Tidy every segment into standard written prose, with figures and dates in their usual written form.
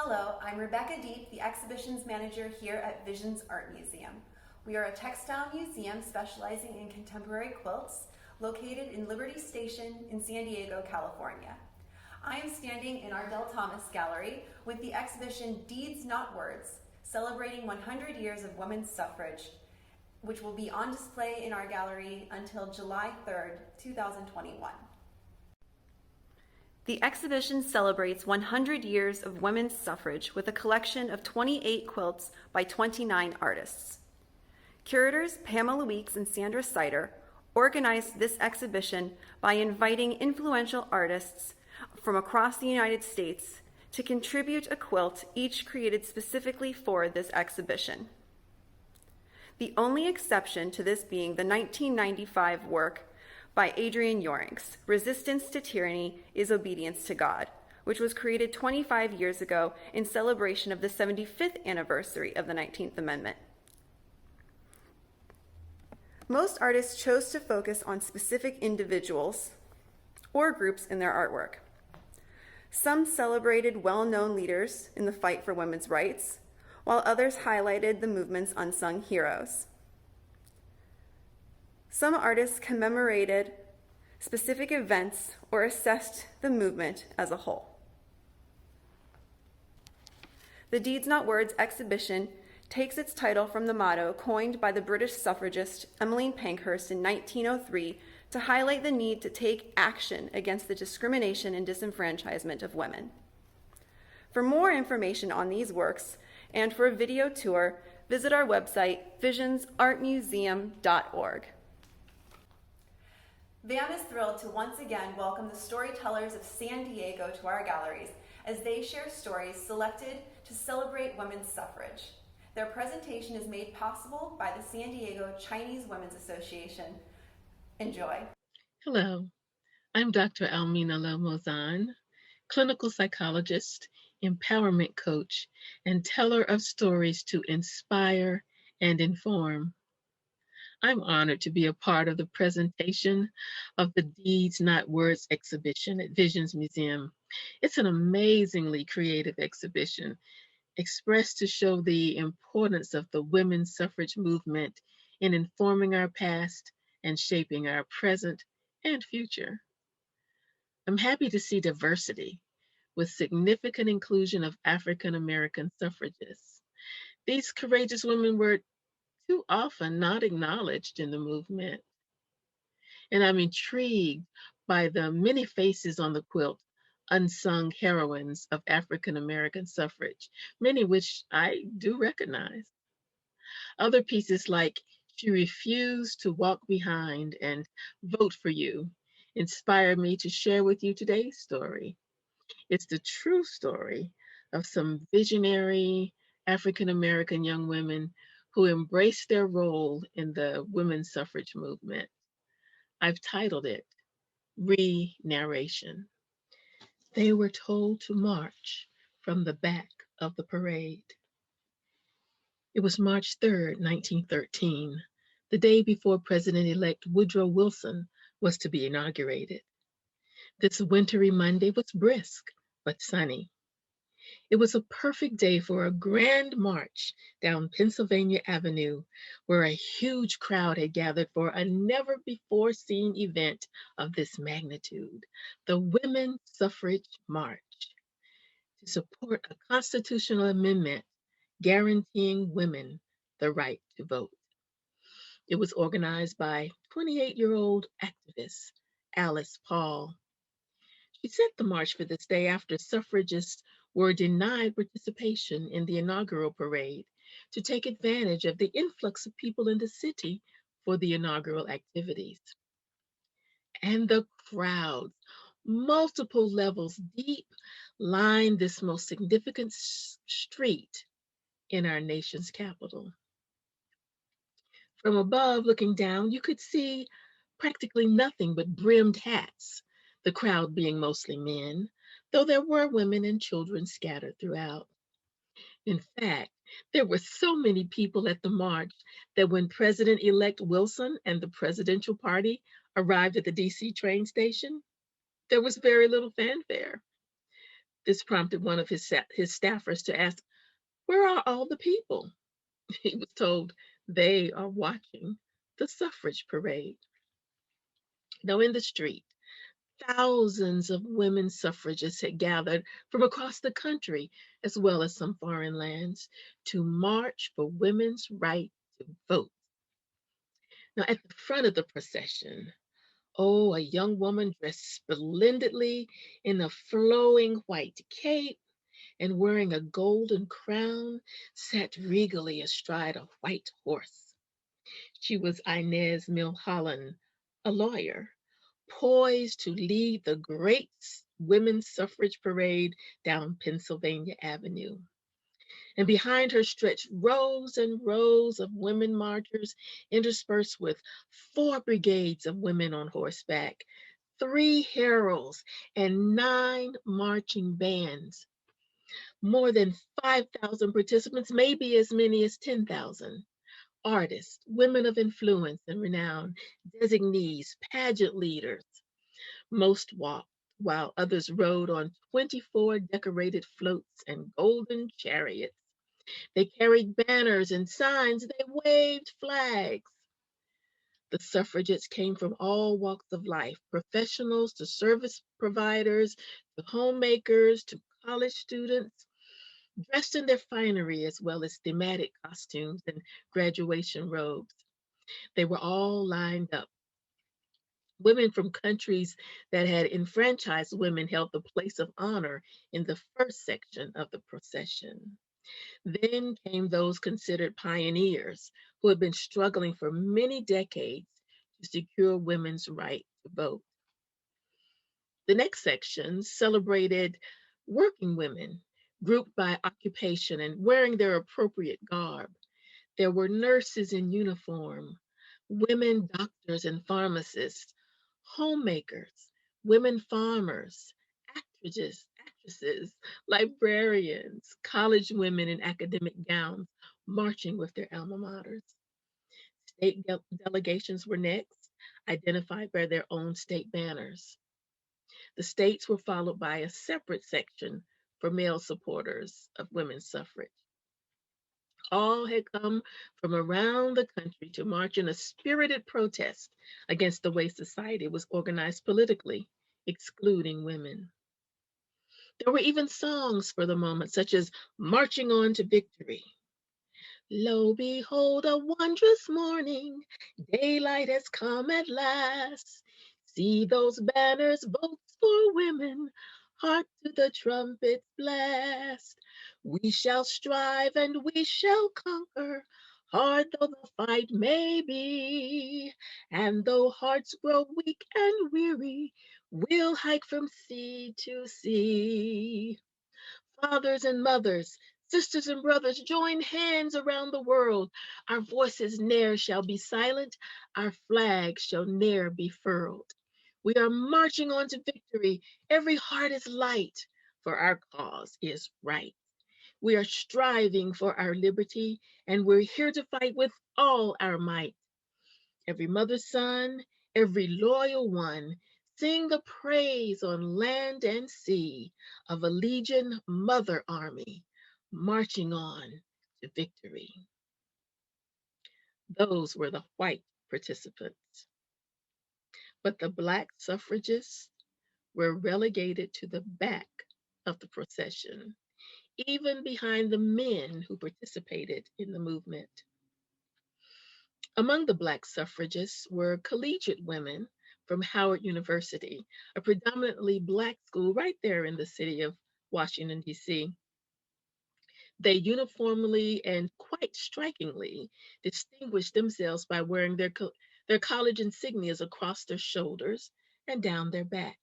Hello, I'm Rebecca Deep, the exhibitions manager here at Visions Art Museum. We are a textile museum specializing in contemporary quilts located in Liberty Station in San Diego, California. I am standing in our Del Thomas gallery with the exhibition Deeds Not Words, celebrating 100 years of women's suffrage, which will be on display in our gallery until July 3rd, 2021. The exhibition celebrates 100 years of women's suffrage with a collection of 28 quilts by 29 artists. Curators Pamela Weeks and Sandra Sider organized this exhibition by inviting influential artists from across the United States to contribute a quilt each created specifically for this exhibition. The only exception to this being the 1995 work by Adrienne Yorings, Resistance to Tyranny is Obedience to God, which was created 25 years ago in celebration of the 75th anniversary of the 19th Amendment. Most artists chose to focus on specific individuals or groups in their artwork. Some celebrated well-known leaders in the fight for women's rights, while others highlighted the movement's unsung heroes. Some artists commemorated specific events or assessed the movement as a whole. The Deeds Not Words exhibition takes its title from the motto coined by the British suffragist Emmeline Pankhurst in 1903 to highlight the need to take action against the discrimination and disenfranchisement of women. For more information on these works and for a video tour, visit our website, visionsartmuseum.org. VAM is thrilled to once again welcome the storytellers of San Diego to our galleries as they share stories selected to celebrate women's suffrage. Their presentation is made possible by the San Diego Chinese Women's Association. Enjoy. Hello, I'm Dr. Almena Lowe Mozon, clinical psychologist, empowerment coach, and teller of stories to inspire and inform. I'm honored to be a part of the presentation of the Deeds Not Words exhibition at Visions Museum. It's an amazingly creative exhibition expressed to show the importance of the women's suffrage movement in informing our past and shaping our present and future. I'm happy to see diversity with significant inclusion of African American suffragists. These courageous women were too often not acknowledged in the movement. And I'm intrigued by the many faces on the quilt, unsung heroines of African American suffrage, many which I do recognize. Other pieces like She Refused to Walk Behind and Vote for You inspired me to share with you today's story. It's the true story of some visionary African American young women who embraced their role in the women's suffrage movement. I've titled it Re-Narration. They were told to march from the back of the parade. It was March 3rd, 1913, the day before President-elect Woodrow Wilson was to be inaugurated. This wintry Monday was brisk but sunny. It was a perfect day for a grand march down Pennsylvania Avenue, where a huge crowd had gathered for a never-before-seen event of this magnitude, the Women's Suffrage March, to support a constitutional amendment guaranteeing women the right to vote. It was organized by 28-year-old activist Alice Paul. She set the march for this day after suffragists were denied participation in the inaugural parade to take advantage of the influx of people in the city for the inaugural activities. And the crowds, multiple levels deep, lined this most significant street in our nation's capital. From above, looking down, you could see practically nothing but brimmed hats, the crowd being mostly men, though there were women and children scattered throughout. In fact, there were so many people at the march that when President-elect Wilson and the presidential party arrived at the DC train station, there was very little fanfare. This prompted one of his staffers to ask, "Where are all the people?" He was told, "They are watching the suffrage parade." Now, in the street, thousands of women suffragists had gathered from across the country, as well as some foreign lands, to march for women's right to vote. Now, at the front of the procession, oh, a young woman dressed splendidly in a flowing white cape and wearing a golden crown sat regally astride a white horse. She was Inez Milholland, a lawyer, poised to lead the great women's suffrage parade down Pennsylvania Avenue. And behind her stretched rows and rows of women marchers, interspersed with 4 brigades of women on horseback, 3 heralds, and 9 marching bands. More than 5,000 participants, maybe as many as 10,000. Artists, women of influence and renown, designees, pageant leaders. Most walked, while others rode on 24 decorated floats and golden chariots. They carried banners and signs, they waved flags. The suffragettes came from all walks of life, professionals to service providers, to homemakers, to college students, dressed in their finery as well as thematic costumes and graduation robes. They were all lined up. Women from countries that had enfranchised women held the place of honor in the first section of the procession. Then came those considered pioneers who had been struggling for many decades to secure women's right to vote. The next section celebrated working women, grouped by occupation and wearing their appropriate garb. There were nurses in uniform, women doctors and pharmacists, homemakers, women farmers, actresses, librarians, college women in academic gowns marching with their alma maters. State delegations were next, identified by their own state banners. The states were followed by a separate section for male supporters of women's suffrage. All had come from around the country to march in a spirited protest against the way society was organized politically, excluding women. There were even songs for the moment, such as Marching On to Victory. Lo, behold, a wondrous morning, daylight has come at last. See those banners, votes for women, hark to the trumpet's blast. We shall strive and we shall conquer, hard though the fight may be. And though hearts grow weak and weary, we'll hike from sea to sea. Fathers and mothers, sisters and brothers, join hands around the world. Our voices ne'er shall be silent, our flag shall ne'er be furled. We are marching on to victory. Every heart is light, for our cause is right. We are striving for our liberty, and we're here to fight with all our might. Every mother's son, every loyal one, sing the praise on land and sea of a legion mother army marching on to victory. Those were the white participants. But the Black suffragists were relegated to the back of the procession, even behind the men who participated in the movement. Among the Black suffragists were collegiate women from Howard University, a predominantly Black school right there in the city of Washington, D.C. They uniformly and quite strikingly distinguished themselves by wearing their college insignias across their shoulders and down their backs.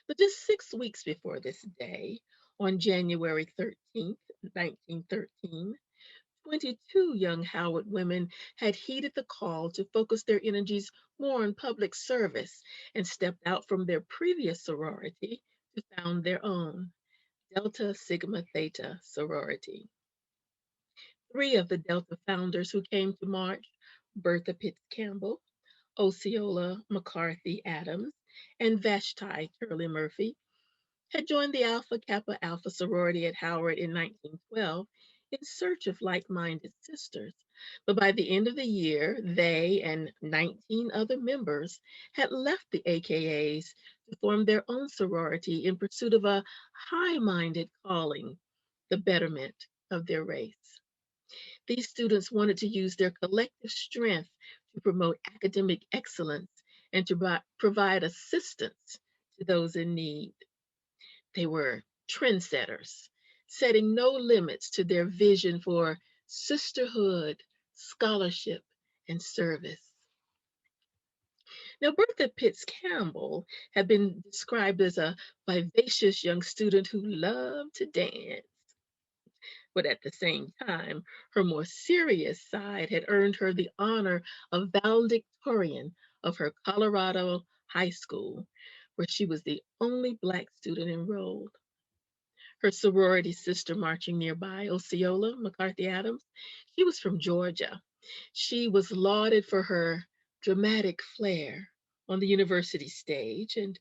But just 6 weeks before this day, on January 13th, 1913, 22 young Howard women had heeded the call to focus their energies more on public service and stepped out from their previous sorority to found their own, Delta Sigma Theta Sorority. 3 of the Delta founders who came to March, Bertha Pitts Campbell, Osceola McCarthy Adams, and Vashti Turley Murphy, had joined the Alpha Kappa Alpha sorority at Howard in 1912 in search of like minded sisters. But by the end of the year, they and 19 other members had left the AKAs to form their own sorority in pursuit of a high minded calling, the betterment of their race. These students wanted to use their collective strength to promote academic excellence and to provide assistance to those in need. They were trendsetters, setting no limits to their vision for sisterhood, scholarship, and service. Now, Bertha Pitts Campbell had been described as a vivacious young student who loved to dance. But at the same time, her more serious side had earned her the honor of valedictorian of her Colorado high school, where she was the only Black student enrolled. Her sorority sister marching nearby, Osceola McCarthy Adams, she was from Georgia. She was lauded for her dramatic flair on the university stage, and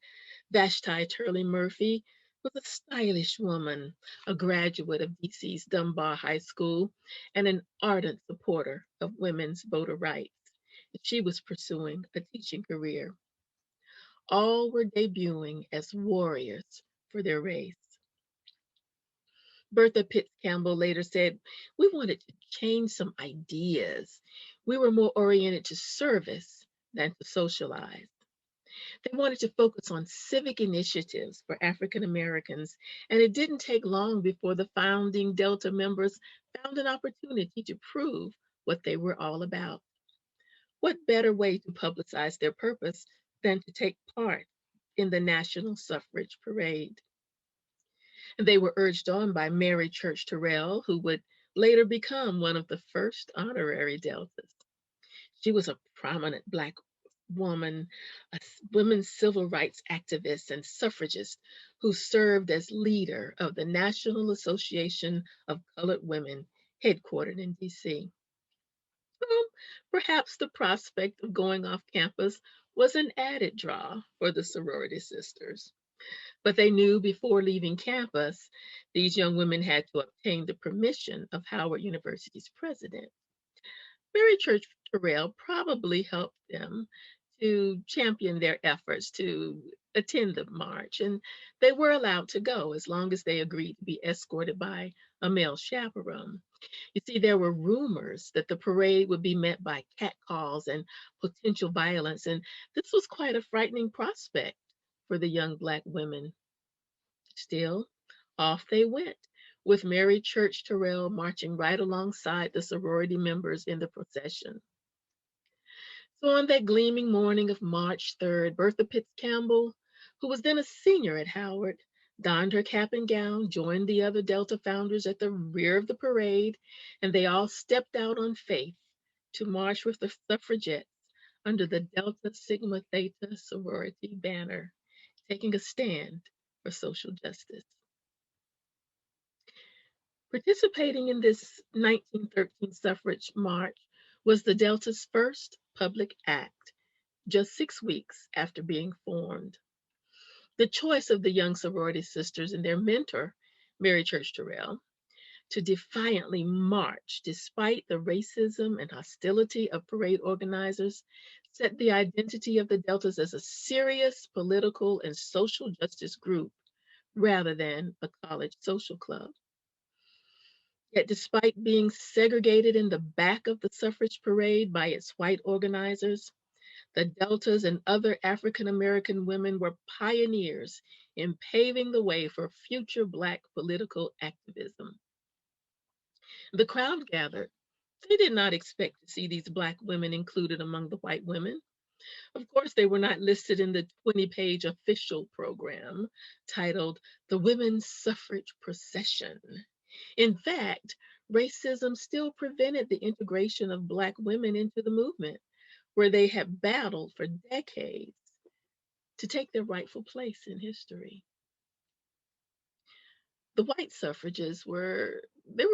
Vashti Turley Murphy was a stylish woman, a graduate of DC's Dunbar High School, and an ardent supporter of women's voter rights. She was pursuing a teaching career. All were debuting as warriors for their race. Bertha Pitts Campbell later said, "We wanted to change some ideas. We were more oriented to service than to socialize." They wanted to focus on civic initiatives for African Americans, and it didn't take long before the founding Delta members found an opportunity to prove what they were all about. What better way to publicize their purpose than to take part in the National Suffrage Parade? They were urged on by Mary Church Terrell, who would later become one of the first honorary Deltas. She was a prominent Black woman, a women's civil rights activist and suffragist who served as leader of the National Association of Colored Women, headquartered in DC. Well, perhaps the prospect of going off campus was an added draw for the sorority sisters. But they knew before leaving campus, these young women had to obtain the permission of Howard University's president. Mary Church Terrell probably helped them to champion their efforts to attend the march, and they were allowed to go as long as they agreed to be escorted by a male chaperone. You see, there were rumors that the parade would be met by catcalls and potential violence, and this was quite a frightening prospect for the young Black women. Still, off they went, with Mary Church Terrell marching right alongside the sorority members in the procession. So on that gleaming morning of March 3rd, Bertha Pitts Campbell, who was then a senior at Howard, donned her cap and gown, joined the other Delta founders at the rear of the parade, and they all stepped out on faith to march with the suffragettes under the Delta Sigma Theta Sorority banner, taking a stand for social justice. Participating in this 1913 suffrage march was the Delta's first public act, just 6 weeks after being formed. The choice of the young sorority sisters and their mentor, Mary Church Terrell, to defiantly march despite the racism and hostility of parade organizers set the identity of the Deltas as a serious political and social justice group rather than a college social club. Yet, despite being segregated in the back of the suffrage parade by its white organizers, the Deltas and other African American women were pioneers in paving the way for future Black political activism. The crowd gathered. They did not expect to see these Black women included among the white women. Of course, they were not listed in the 20-page official program titled The Women's Suffrage Procession. In fact, racism still prevented the integration of Black women into the movement, where they had battled for decades to take their rightful place in history. The white suffragists were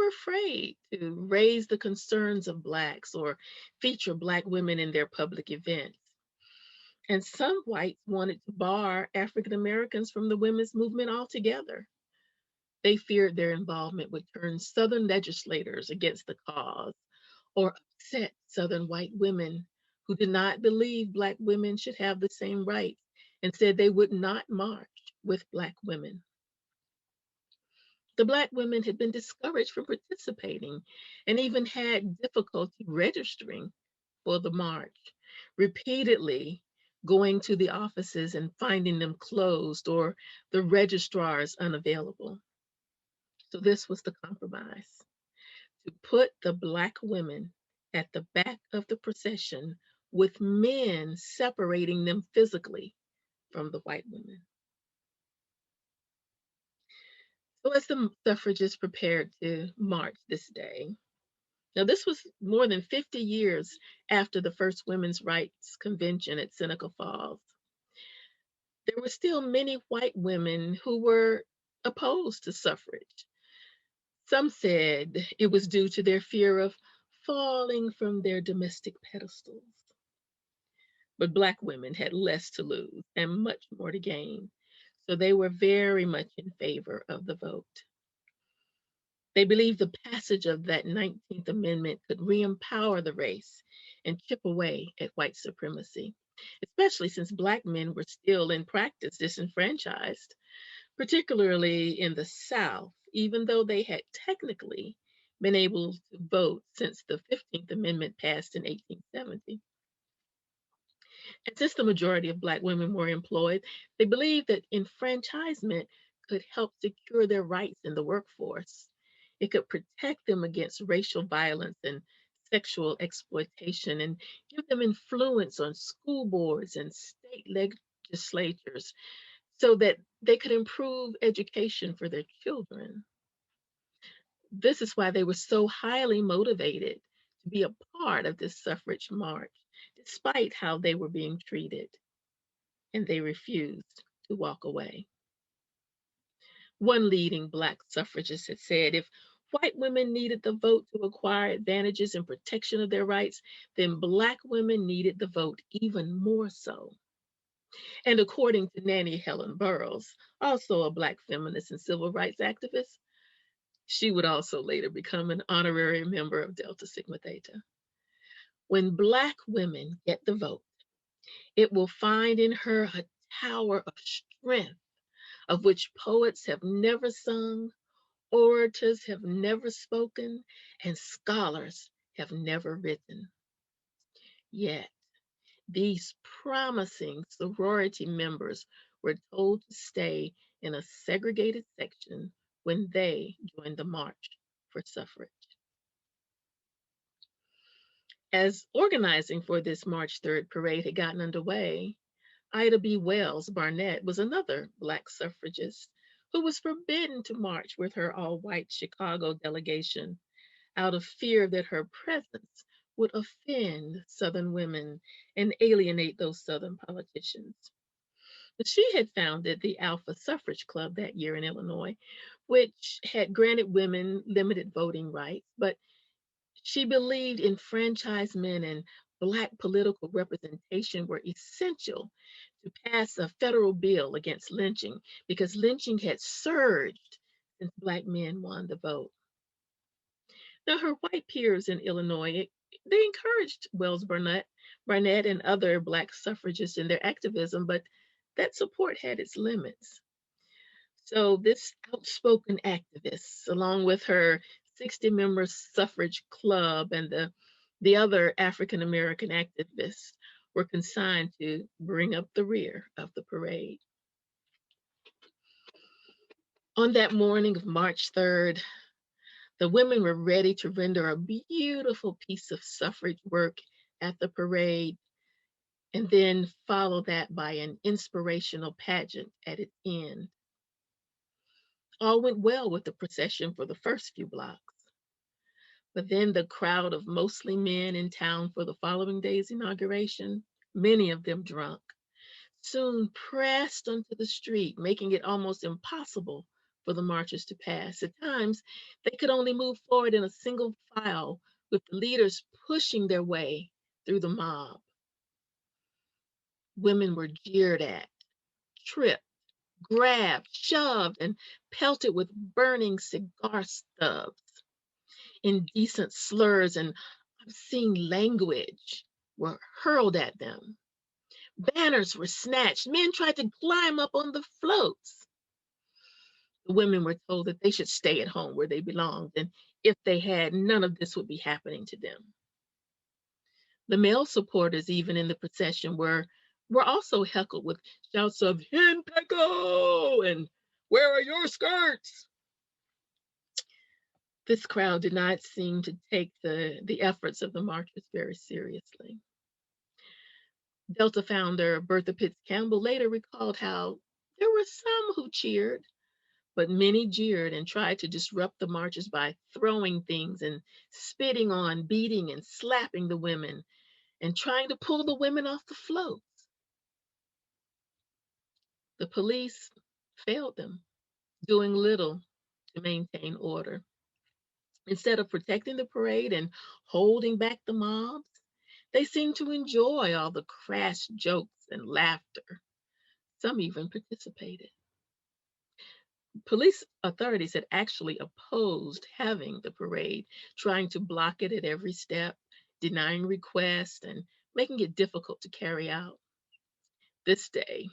afraid to raise the concerns of Blacks or feature Black women in their public events. And some whites wanted to bar African Americans from the women's movement altogether. They feared their involvement would turn Southern legislators against the cause or upset Southern white women who did not believe Black women should have the same rights and said they would not march with Black women. The Black women had been discouraged from participating and even had difficulty registering for the march, repeatedly going to the offices and finding them closed or the registrars unavailable. So this was the compromise: to put the Black women at the back of the procession with men separating them physically from the white women. So as the suffragists prepared to march this day, now this was more than 50 years after the first women's rights convention at Seneca Falls, there were still many white women who were opposed to suffrage. Some said it was due to their fear of falling from their domestic pedestals. But Black women had less to lose and much more to gain, so they were very much in favor of the vote. They believed the passage of that 19th Amendment could re-empower the race and chip away at white supremacy, especially since Black men were still in practice disenfranchised, particularly in the South, even though they had technically been able to vote since the 15th Amendment passed in 1870. And since the majority of Black women were employed, they believed that enfranchisement could help secure their rights in the workforce. It could protect them against racial violence and sexual exploitation and give them influence on school boards and state legislatures so that they could improve education for their children. This is why they were so highly motivated to be a part of this suffrage march, despite how they were being treated, and they refused to walk away. One leading Black suffragist had said if white women needed the vote to acquire advantages and protection of their rights, then Black women needed the vote even more so. And according to Nannie Helen Burroughs, also a Black feminist and civil rights activist, she would also later become an honorary member of Delta Sigma Theta. When Black women get the vote, it will find in her a tower of strength of which poets have never sung, orators have never spoken, and scholars have never written. Yet, these promising sorority members were told to stay in a segregated section when they joined the March for Suffrage. As organizing for this March 3rd parade had gotten underway, Ida B. Wells Barnett was another Black suffragist who was forbidden to march with her all-white Chicago delegation out of fear that her presence would offend Southern women and alienate those Southern politicians. But she had founded the Alpha Suffrage Club that year in Illinois, which had granted women limited voting rights, but she believed enfranchisement and Black political representation were essential to pass a federal bill against lynching because lynching had surged since Black men won the vote. Now, her white peers in Illinois, they encouraged Barnett and other Black suffragists in their activism, but that support had its limits. So this outspoken activist, along with her 60-member suffrage club and the other African American activists, were consigned to bring up the rear of the parade. On that morning of March 3rd, the women were ready to render a beautiful piece of suffrage work at the parade and then follow that by an inspirational pageant at its end. All went well with the procession for the first few blocks. But then the crowd of mostly men in town for the following day's inauguration, many of them drunk, soon pressed onto the street, making it almost impossible for the marchers to pass. At times, they could only move forward in a single file, with the leaders pushing their way through the mob. Women were jeered at, tripped, grabbed, shoved, and pelted with burning cigar stubs. Indecent slurs and obscene language were hurled at them. Banners were snatched. Men tried to climb up on the floats. The women were told that they should stay at home where they belonged, and if they had, none of this would be happening to them. The male supporters, even in the procession, were also heckled with shouts of "Hen Pecco" and "Where are your skirts?" This crowd did not seem to take the efforts of the marchers very seriously. Delta founder Bertha Pitts Campbell later recalled how there were some who cheered, but many jeered and tried to disrupt the marches by throwing things and spitting on, beating, and slapping the women and trying to pull the women off the floats. The police failed them, doing little to maintain order. Instead of protecting the parade and holding back the mobs, they seemed to enjoy all the crass jokes and laughter. Some even participated. Police authorities had actually opposed having the parade, trying to block it at every step, denying requests, and making it difficult to carry out. This day,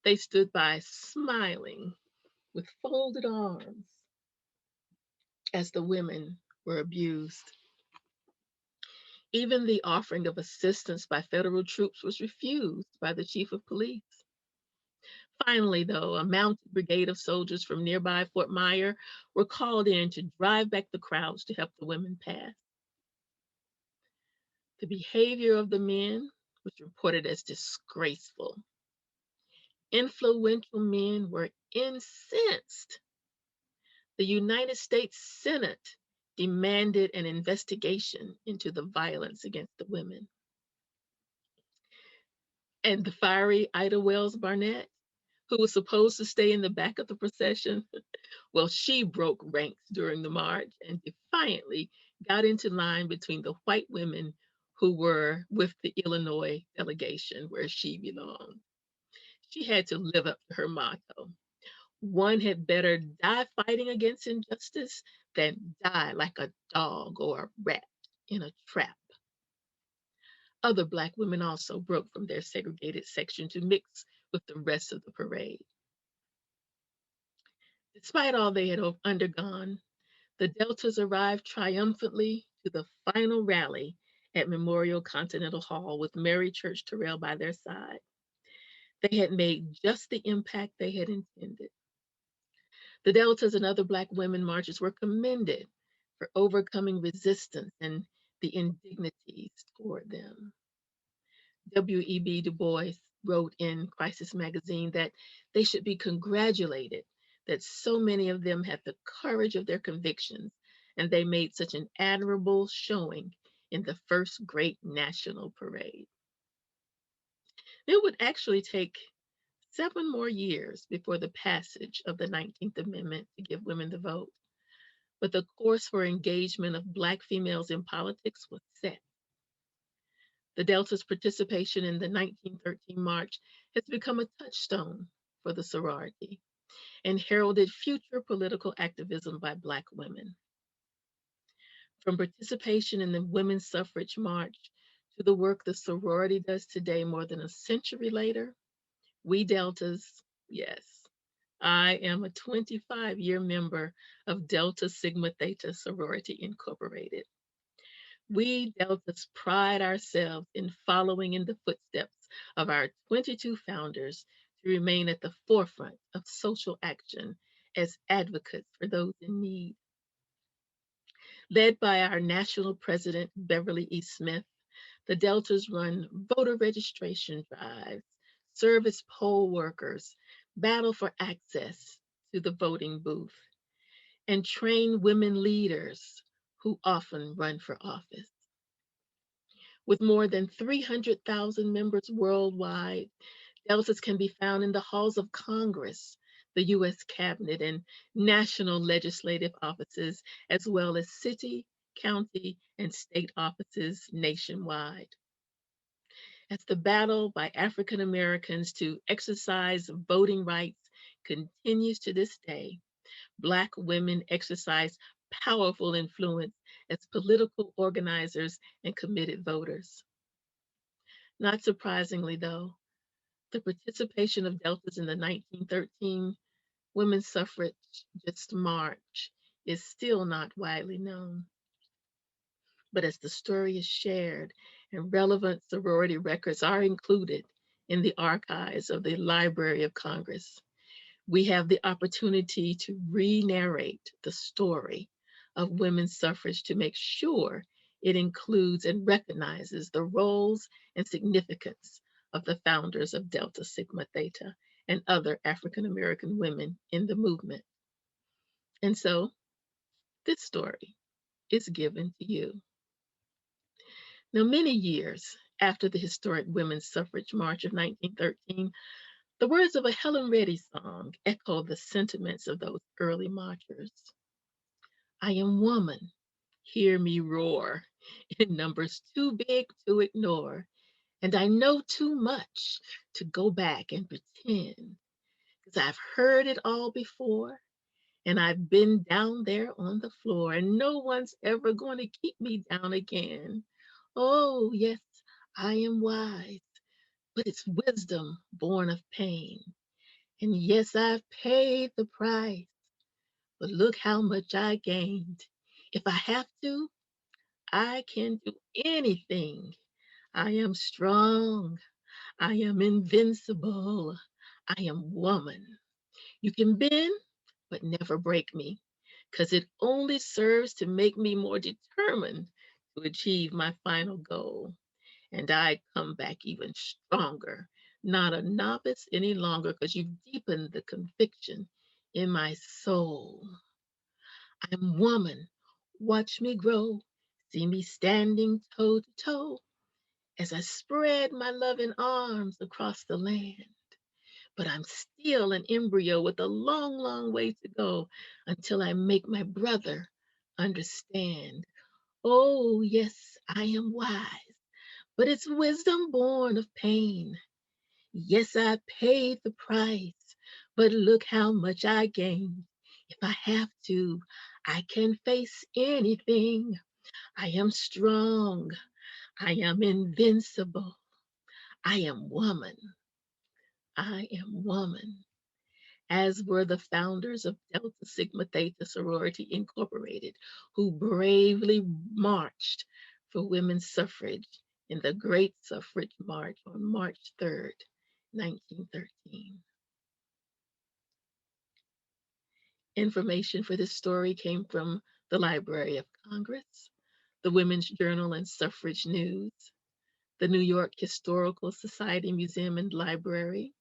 they stood by smiling with folded arms as the women were abused. Even the offering of assistance by federal troops was refused by the chief of police. Finally, though, a mounted brigade of soldiers from nearby Fort Myer were called in to drive back the crowds to help the women pass. The behavior of the men was reported as disgraceful. Influential men were incensed. The United States Senate demanded an investigation into the violence against the women. And the fiery Ida Wells Barnett, who was supposed to stay in the back of the procession, well, she broke ranks during the march and defiantly got into line between the white women who were with the Illinois delegation where she belonged. She had to live up to her motto: one had better die fighting against injustice than die like a dog or a rat in a trap. Other Black women also broke from their segregated section to mix with the rest of the parade. Despite all they had undergone, the Deltas arrived triumphantly to the final rally at Memorial Continental Hall with Mary Church Terrell by their side. They had made just the impact they had intended. The Deltas and other Black women marchers were commended for overcoming resistance and the indignities toward them. W.E.B. Du Bois wrote in Crisis magazine that they should be congratulated that so many of them had the courage of their convictions and they made such an admirable showing in the first great national parade. It would actually take 7 more years before the passage of the 19th Amendment to give women the vote, but the course for engagement of Black females in politics was set. The Delta's participation in the 1913 march has become a touchstone for the sorority and heralded future political activism by Black women. From participation in the women's suffrage march to the work the sorority does today, more than a century later, we Deltas, yes, I am a 25-year member of Delta Sigma Theta Sorority Incorporated. We Deltas pride ourselves in following in the footsteps of our 22 founders to remain at the forefront of social action as advocates for those in need. Led by our national president, Beverly E. Smith, the Deltas run voter registration drives, serve as poll workers, battle for access to the voting booth, and train women leaders who often run for office. With more than 300,000 members worldwide, Deltas can be found in the halls of Congress, the U.S. Cabinet, and national legislative offices, as well as city, county, and state offices nationwide. As the battle by African Americans to exercise voting rights continues to this day, Black women exercise powerful influence as political organizers and committed voters. Not surprisingly, though, the participation of Deltas in the 1913 women's suffrage march is still not widely known. But as the story is shared and relevant sorority records are included in the archives of the Library of Congress, we have the opportunity to re-narrate the story of women's suffrage to make sure it includes and recognizes the roles and significance of the founders of Delta Sigma Theta and other African American women in the movement. And so this story is given to you. Now, many years after the historic Women's Suffrage March of 1913, the words of a Helen Reddy song echo the sentiments of those early marchers. I am woman, hear me roar, in numbers too big to ignore, and I know too much to go back and pretend, because I've heard it all before, and I've been down there on the floor, and no one's ever going to keep me down again. Oh, yes, I am wise, but it's wisdom born of pain. And yes, I've paid the price, but look how much I gained. If I have to, I can do anything. I am strong. I am invincible. I am woman. You can bend, but never break me, because it only serves to make me more determined to achieve my final goal. And I come back even stronger, not a novice any longer, because you've deepened the conviction in my soul. I'm woman. Watch me grow. See me standing toe to toe as I spread my loving arms across the land. But I'm still an embryo with a long, long way to go until I make my brother understand. Oh, yes, I am wise, but it's wisdom born of pain. Yes, I paid the price, but look how much I gained. If I have to, I can face anything. I am strong. I am invincible. I am woman. I am woman. As were the founders of Delta Sigma Theta Sorority Incorporated, who bravely marched for women's suffrage in the Great Suffrage March on March 3rd, 1913. Information for this story came from the Library of Congress, the Women's Journal and Suffrage News, the New York Historical Society Museum and Library,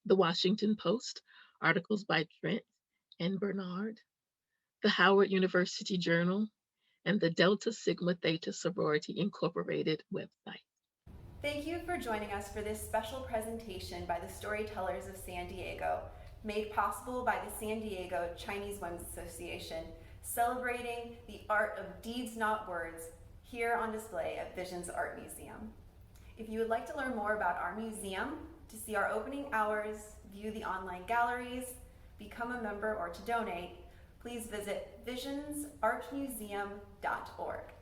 the Washington Post, articles by Trent and Bernard, the Howard University Journal, and the Delta Sigma Theta Sorority Incorporated website. Thank you for joining us for this special presentation by the Storytellers of San Diego, made possible by the San Diego Chinese Women's Association, celebrating the art of deeds, not words, here on display at Visions Art Museum. If you would like to learn more about our museum, to see our opening hours, view the online galleries, become a member, or to donate, please visit visionsartmuseum.org.